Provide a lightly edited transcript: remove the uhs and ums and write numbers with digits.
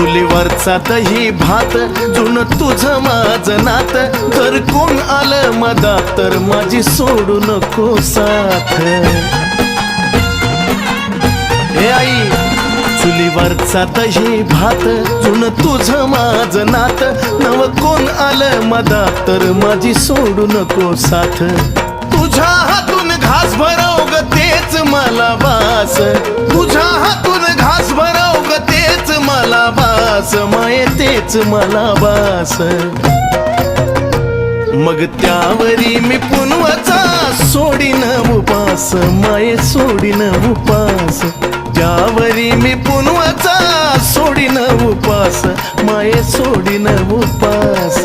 चुलीवरचा दही भात जुन तुझं माझं नात, जर कोण आलं मधात तर माझी सोडू नको साथ. हे आई, चुलीवरचा दही भात जुन तुझं माझं नात, नव कोण आलं मधात तर माझी सोडू नको साथ. तुझ्या हातून घास भरव ग तेच मला बास, तुझ्या हातून घास भरव ग तेच मला बास, माये तेच मला बास. मग त्यावरी मी पुनवाचा सोडीन उपास, माये सोडीन उपास. त्यावरी मी पुनवाचा सोडीन उपास, माये सोडीन उपास.